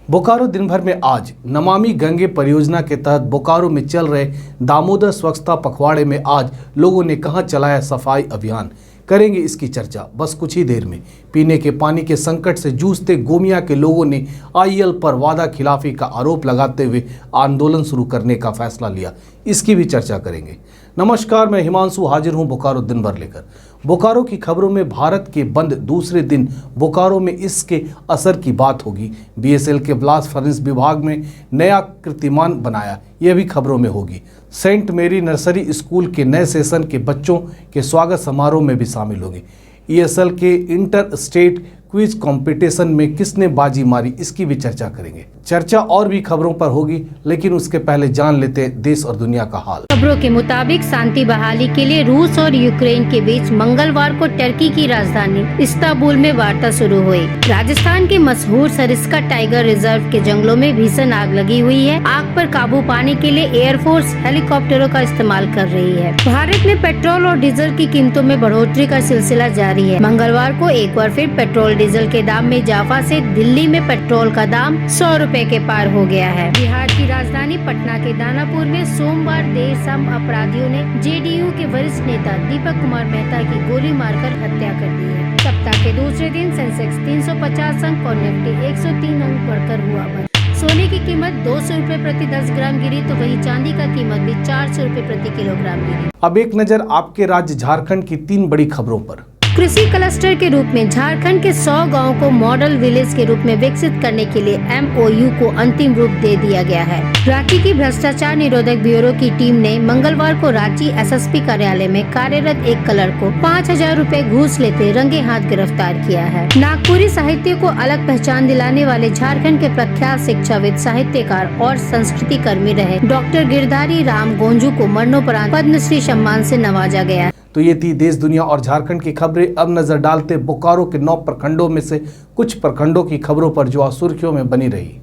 बोकारो दिन भर में आज नमामि गंगे परियोजना के तहत बोकारो में चल रहे दामोदर स्वच्छता पखवाड़े में आज लोगों ने कहां चलाया सफाई अभियान। करेंगे इसकी चर्चा बस कुछ ही देर में। पीने के पानी के संकट से जूझते गोमिया के लोगों ने आईएल पर वादा खिलाफी का आरोप लगाते हुए आंदोलन शुरू करने का फैसला लिया, इसकी भी चर्चा करेंगे। नमस्कार, मैं हिमांशु हाजिर हूं बोकारो दिन भर लेकर। बोकारो की खबरों में भारत के बंद दूसरे दिन बोकारो में इसके असर की बात होगी। बीएसएल के ब्लास्ट फर्नेस विभाग में नया कीर्तिमान बनाया, यह भी खबरों में होगी। सेंट मेरी नर्सरी स्कूल के नए सेशन के बच्चों के स्वागत समारोह में भी शामिल होगी। ईएसएल के इंटर स्टेट क्विज कंपटीशन में किसने बाजी मारी, इसकी भी चर्चा करेंगे। चर्चा और भी खबरों पर होगी, लेकिन उसके पहले जान लेते हैं देश और दुनिया का हाल। खबरों के मुताबिक शांति बहाली के लिए रूस और यूक्रेन के बीच मंगलवार को टर्की की राजधानी इस्तांबुल में वार्ता शुरू हुई। राजस्थान के मशहूर सरिस्का टाइगर रिजर्व के जंगलों में भीषण आग लगी हुई है। आग पर काबू पाने के लिए एयरफोर्स हेलीकॉप्टरों का इस्तेमाल कर रही है। भारत में पेट्रोल और डीजल की कीमतों में बढ़ोतरी का सिलसिला जारी है। मंगलवार को एक बार फिर पेट्रोल डीजल के दाम में इजाफा से दिल्ली में पेट्रोल का दाम 100 रुपए के पार हो गया है। बिहार की राजधानी पटना के दानापुर में सोमवार देर शाम अपराधियों ने जेडीयू के वरिष्ठ नेता दीपक कुमार मेहता की गोली मारकर हत्या कर दी है। सप्ताह के दूसरे दिन सेंसेक्स 350 अंक और निफ्टी 103 अंक बढ़कर हुआ बंद। सोने की कीमत 200 रुपए प्रति 10 ग्राम गिरी तो वहीं चांदी का कीमत भी 400 रुपए प्रति किलोग्राम गिरी। अब एक नजर आपके राज्य झारखंड की 3 बड़ी खबरों पर। कृषि क्लस्टर के रूप में झारखंड के 100 गांवों को मॉडल विलेज के रूप में विकसित करने के लिए MOU को अंतिम रूप दे दिया गया है। रांची की भ्रष्टाचार निरोधक ब्यूरो की टीम ने मंगलवार को रांची SSP कार्यालय में कार्यरत एक क्लर्क को 5000 रुपए घूस लेते रंगे हाथ गिरफ्तार किया है। नागपुरी साहित्य को अलग पहचान दिलाने वाले झारखंड के प्रख्यात शिक्षाविद, साहित्यकार और संस्कृति कर्मी रहे डॉक्टर गिरधारी राम गोंजू को मरणोपरांत पद्मश्री सम्मान से नवाजा गया। तो ये थी देश, दुनिया और झारखंड की खबरें। अब नजर डालते बोकारो के 9 प्रखंडों में से कुछ प्रखंडों की खबरों पर जो आज सुर्खियों में बनी रही।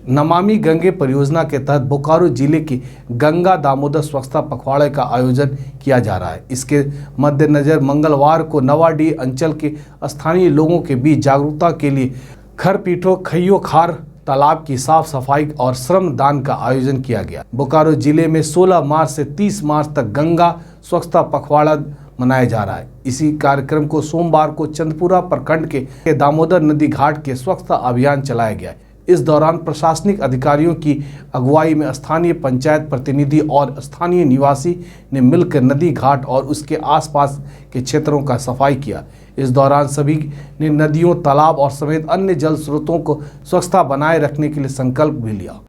नमामि गंगे परियोजना के तहत बोकारो जिले की गंगा दामोदर स्वच्छता पखवाड़े का आयोजन किया जा रहा है। इसके मद्देनजर मंगलवार को नवाडीह अंचल के स्थानीय लोगों के बीच जागरूकता के लिए खरपीठो खइयो खार तालाब की साफ सफाई और श्रम दान का आयोजन किया गया। बोकारो जिले में 16 मार्च से 30 मार्च तक गंगा स्वच्छता पखवाड़ा मनाया जा रहा है। इसी कार्यक्रम को सोमवार को चंदपुरा प्रखंड के दामोदर नदी घाट के स्वच्छता अभियान चलाया गया। इस दौरान प्रशासनिक अधिकारियों की अगुवाई में स्थानीय पंचायत प्रतिनिधि और स्थानीय निवासी ने मिलकर नदी घाट और उसके आसपास के क्षेत्रों का सफाई किया। इस दौरान सभी ने नदियों, तालाब और समेत अन्य जल स्रोतों को स्वच्छता बनाए रखने के लिए संकल्प भी लिया।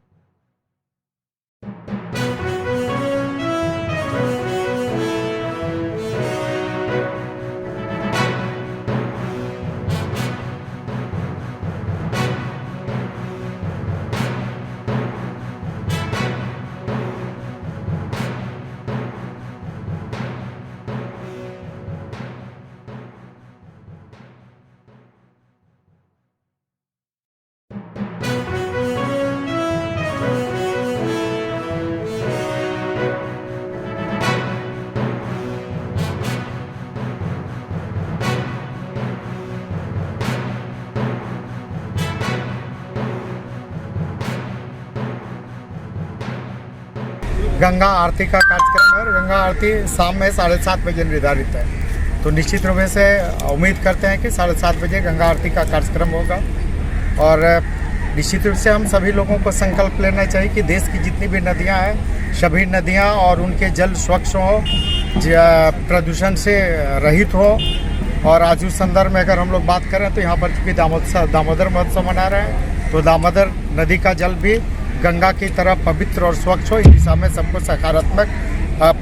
गंगा आरती का कार्यक्रम है और गंगा आरती शाम में 7:30 बजे निर्धारित है। तो निश्चित रूप से उम्मीद करते हैं कि 7:30 बजे गंगा आरती का कार्यक्रम होगा और निश्चित रूप से हम सभी लोगों को संकल्प लेना चाहिए कि देश की जितनी भी नदियां हैं, सभी नदियां और उनके जल स्वच्छ हो, प्रदूषण से रहित हो। और आज उस संदर्भ में अगर हम लोग बात करें तो यहाँ पर चूँकि दामोदर महोत्सव मना रहे हैं, तो दामोदर नदी का जल भी गंगा की तरह पवित्र और स्वच्छ हो, इस दिशा में सबको सकारात्मक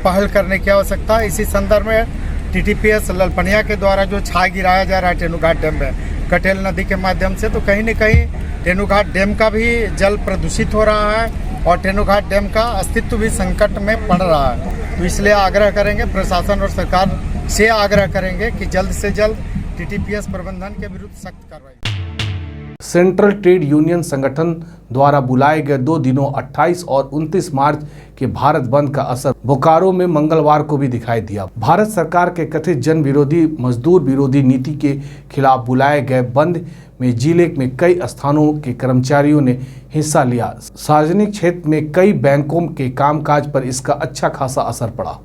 पहल करने की आवश्यकता है। इसी संदर्भ में TTPS ललपनिया के द्वारा जो छाया गिराया जा रहा है टेनुघाट डैम में कटेल नदी के माध्यम से, तो कहीं न कहीं टेनुघाट डैम का भी जल प्रदूषित हो रहा है और टेनुघाट डैम का अस्तित्व भी संकट में पड़ रहा है। तो इसलिए आग्रह करेंगे, प्रशासन और सरकार से आग्रह करेंगे कि जल्द से जल्द TTPS प्रबंधन के विरुद्ध सख्त कार्रवाई। सेंट्रल ट्रेड यूनियन संगठन द्वारा बुलाए गए 2 दिनों 28 और 29 मार्च के भारत बंद का असर बोकारो में मंगलवार को भी दिखाई दिया। भारत सरकार के कथित जन विरोधी मजदूर विरोधी नीति के खिलाफ बुलाए गए बंद में जिले में कई स्थानों के कर्मचारियों ने हिस्सा लिया। सार्वजनिक क्षेत्र में कई बैंकों के कामकाज पर इसका अच्छा खासा असर पड़ा।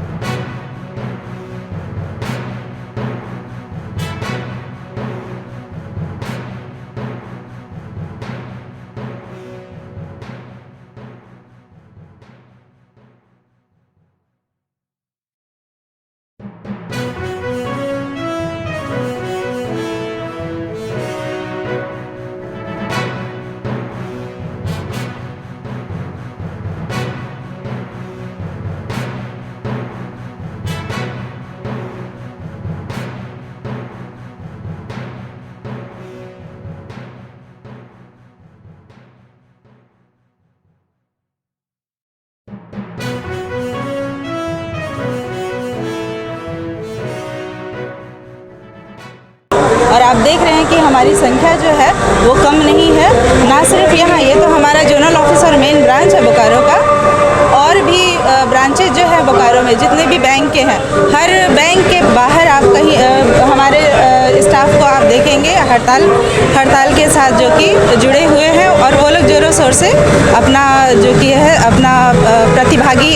और आप देख रहे हैं कि हमारी संख्या जो है वो कम नहीं है। ना सिर्फ यहाँ, ये तो हमारा जोनल ऑफिस और मेन ब्रांच है बोकारो का, और भी ब्रांचेज जो है बोकारो में जितने भी बैंक के हैं, हर बैंक के बाहर आप कहीं हमारे स्टाफ को आप देखेंगे हड़ताल के साथ जो कि जुड़े हुए हैं, और वो लोग जोरों शोर से अपना जो कि है अपना प्रतिभागी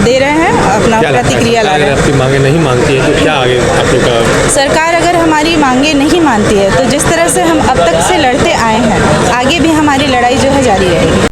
दे रहे हैं, अपना प्रतिक्रिया ला रहे हैं। आपकी मांगे नहीं मानती है तो क्या आगे आप लोग का? सरकार अगर हमारी मांगे नहीं मानती है तो जिस तरह से हम अब तक से लड़ते आए हैं, आगे भी हमारी लड़ाई जो है जारी रहेगी।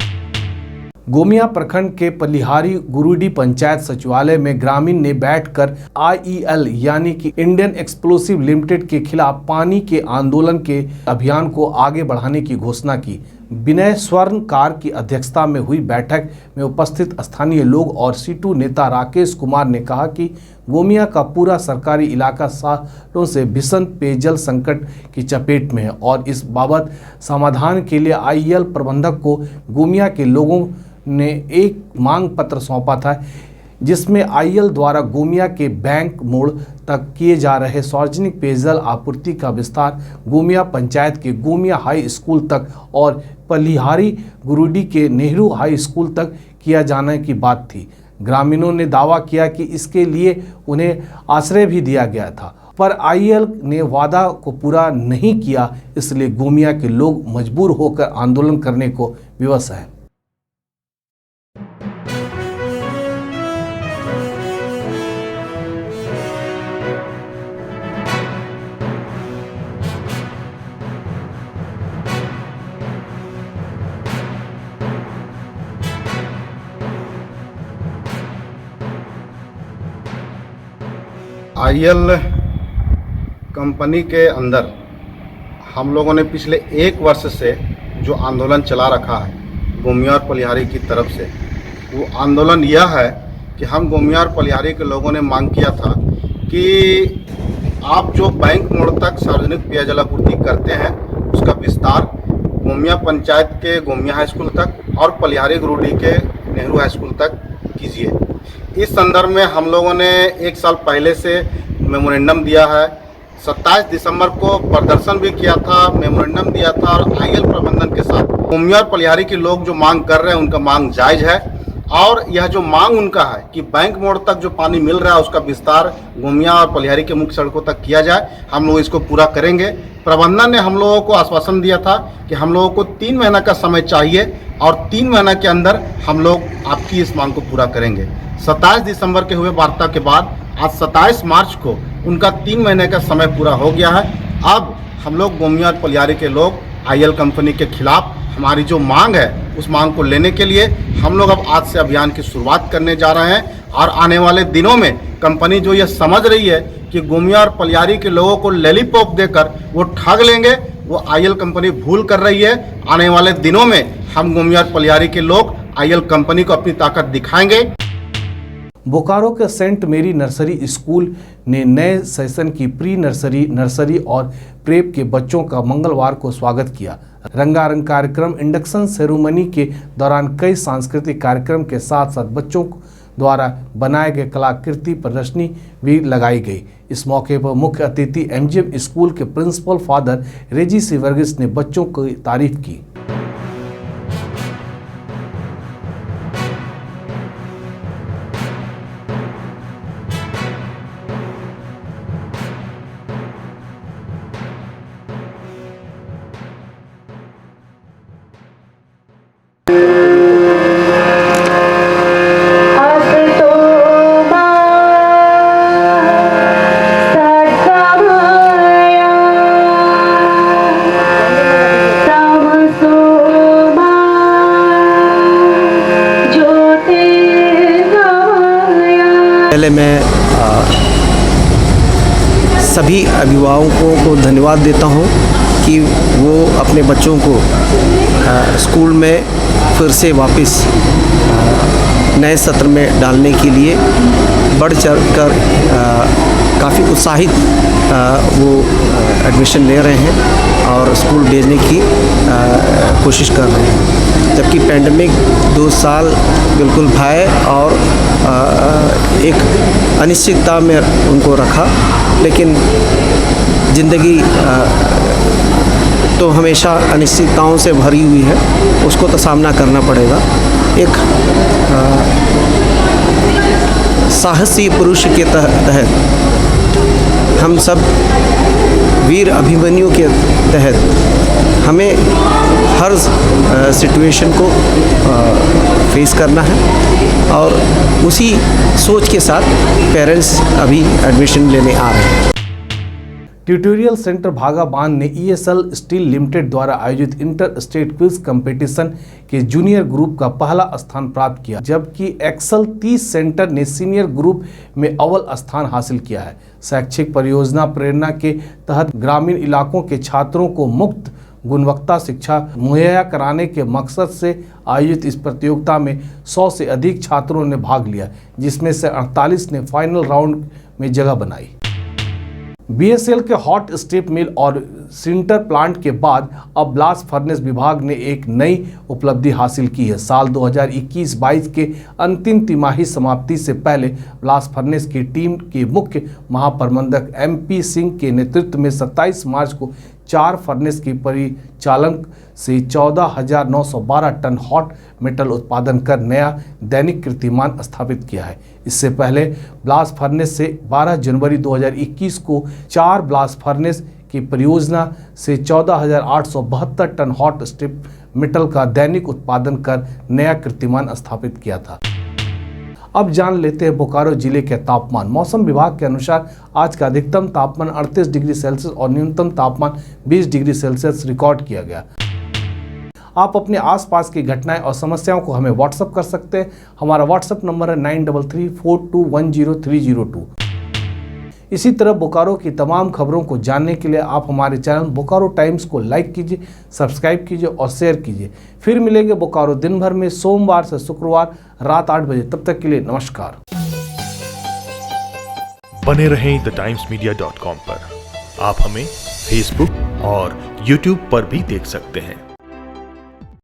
गोमिया प्रखंड के पलिहारी गुरुडी पंचायत सचिवालय में ग्रामीण ने बैठकर IEL यानी कि इंडियन एक्सप्लोसिव लिमिटेड के खिलाफ पानी के आंदोलन के अभियान को आगे बढ़ाने की घोषणा की। विनय स्वर्णकार की अध्यक्षता में हुई बैठक में उपस्थित स्थानीय लोग और सीटू नेता राकेश कुमार ने कहा कि गोमिया का पूरा सरकारी इलाका सालों से भीषण पेयजल संकट की चपेट में है और इस बाबत समाधान के लिए IEL प्रबंधक को गोमिया के लोगों ने एक मांग पत्र सौंपा था, जिसमें IEL द्वारा गोमिया के बैंक मोड़ तक किए जा रहे सार्वजनिक पेयजल आपूर्ति का विस्तार गोमिया पंचायत के गोमिया हाई स्कूल तक और पलिहारी गुरुडी के नेहरू हाई स्कूल तक किया जाने की बात थी। ग्रामीणों ने दावा किया कि इसके लिए उन्हें आश्रय भी दिया गया था, पर IEL ने वादा को पूरा नहीं किया, इसलिए गोमिया के लोग मजबूर होकर आंदोलन करने को विवश हैं। IEL कंपनी के अंदर हम लोगों ने पिछले 1 वर्ष से जो आंदोलन चला रखा है गोमिया और पलिहारी की तरफ से, वो आंदोलन यह है कि हम गोमिया और पलिहारी के लोगों ने मांग किया था कि आप जो बैंक मोड़ तक सार्वजनिक पेयजल आपूर्ति करते हैं उसका विस्तार गोमिया पंचायत के गोमिया हाई स्कूल तक और पलिहारी गुरुडी के नेहरू हाई स्कूल तक कीजिए। इस संदर्भ में हम लोगों ने 1 साल पहले से मेमोरेंडम दिया है। 27 दिसंबर को प्रदर्शन भी किया था, मेमोरेंडम दिया था और IEL प्रबंधन के साथ गोमिया और पलिहारी के लोग जो मांग कर रहे हैं उनका मांग जायज़ है, और यह जो मांग उनका है कि बैंक मोड़ तक जो पानी मिल रहा है उसका विस्तार गोमिया और पलिहारी के मुख्य सड़कों तक किया जाए, हम लोग इसको पूरा करेंगे। प्रबंधन ने हम लोगों को आश्वासन दिया था कि हम लोगों को 3 महीना का समय चाहिए और 3 महीना के अंदर हम लोग आपकी इस मांग को पूरा करेंगे। 27 दिसंबर के हुए वार्ता के बाद आज 27 मार्च को उनका 3 महीने का समय पूरा हो गया है। अब हम लोग गोमिया और पलिहारी के लोग IEL कंपनी के खिलाफ हमारी जो मांग है उस मांग को लेने के लिए हम लोग अब आज से अभियान की शुरुआत करने जा रहे हैं, और आने वाले दिनों में कंपनी जो ये समझ रही है कि गोमिया और पलिहारी के लोगों को लॉलीपॉप देकर वो ठग लेंगे, वो IEL कंपनी भूल कर रही है। आने वाले दिनों में हम गोमिया और पलिहारी के लोग IEL कंपनी को अपनी ताकत दिखाएंगे। बोकारो के सेंट मेरी नर्सरी स्कूल ने नए सेशन की प्री नर्सरी, नर्सरी और प्रेप के बच्चों का मंगलवार को स्वागत किया। रंगारंग कार्यक्रम इंडक्शन सेरेमनी के दौरान कई सांस्कृतिक कार्यक्रम के साथ साथ बच्चों द्वारा बनाए गए कलाकृति प्रदर्शनी भी लगाई गई। इस मौके पर मुख्य अतिथि एमजीएम स्कूल के प्रिंसिपल फादर रेजी सी वर्गीस ने बच्चों की तारीफ की। पहले मैं सभी अभिभावकों को धन्यवाद देता हूं कि वो अपने बच्चों को स्कूल में फिर से वापस नए सत्र में डालने के लिए बढ़ चढ़ कर काफ़ी उत्साहित वो एडमिशन ले रहे हैं और स्कूल भेजने की कोशिश कर रहे हैं। जबकि पैंडमिक 2 साल बिल्कुल भय और एक अनिश्चितता में उनको रखा, लेकिन ज़िंदगी तो हमेशा अनिश्चितताओं से भरी हुई है, उसको तो सामना करना पड़ेगा। एक साहसी पुरुष के तहत हम सब वीर अभिमन्यु के तहत हमें हर सिचुएशन को फेस करना है और उसी सोच के साथ पेरेंट्स अभी एडमिशन लेने आ रहे हैं। ट्यूटोरियल सेंटर भागाबान ने ईएसएल स्टील लिमिटेड द्वारा आयोजित इंटर स्टेट क्विज कंपटीशन के जूनियर ग्रुप का पहला स्थान प्राप्त किया, जबकि एक्सल 30 सेंटर ने सीनियर ग्रुप में अव्वल स्थान हासिल किया है। शैक्षिक परियोजना प्रेरणा के तहत ग्रामीण इलाकों के छात्रों को मुफ्त गुणवत्ता शिक्षा मुहैया कराने के मकसद से आयोजित इस प्रतियोगिता में 100 से अधिक छात्रों ने भाग लिया, जिसमें से 48 ने फाइनल राउंड में जगह बनाई। बीएसएल के हॉट स्ट्रिप मिल और सिंटर प्लांट के बाद अब ब्लास्ट फर्नेस विभाग ने एक नई उपलब्धि हासिल की है। साल 2021-22 के अंतिम तिमाही समाप्ति से पहले ब्लास्ट फर्नेस की टीम के मुख्य महाप्रबंधक एमपी सिंह के नेतृत्व में 27 मार्च को 4 फर्नेस की परिचालन से 14,912 टन हॉट मेटल उत्पादन कर नया दैनिक कीर्तिमान स्थापित किया है। इससे पहले ब्लास्ट फर्नेस से 12 जनवरी 2021 को 4 ब्लास्ट फर्नेस की परियोजना से 14,872 टन हॉट स्ट्रिप मेटल का दैनिक उत्पादन कर नया कीर्तिमान स्थापित किया था। अब जान लेते हैं बोकारो जिले के तापमान। मौसम विभाग के अनुसार आज का अधिकतम तापमान 38 डिग्री सेल्सियस और न्यूनतम तापमान 20 डिग्री सेल्सियस रिकॉर्ड किया गया। आप अपने आसपास की घटनाएं और समस्याओं को हमें व्हाट्सएप कर सकते हैं। हमारा व्हाट्सएप नंबर है 9334210302। इसी तरह बोकारो की तमाम खबरों को जानने के लिए आप हमारे चैनल बोकारो टाइम्स को लाइक कीजिए, सब्सक्राइब कीजिए और शेयर कीजिए। फिर मिलेंगे बोकारो दिन भर में सोमवार से शुक्रवार रात 8 बजे। तब तक के लिए नमस्कार। बने रहें thetimes media.com पर। आप हमें फेसबुक और यूट्यूब पर भी देख सकते हैं।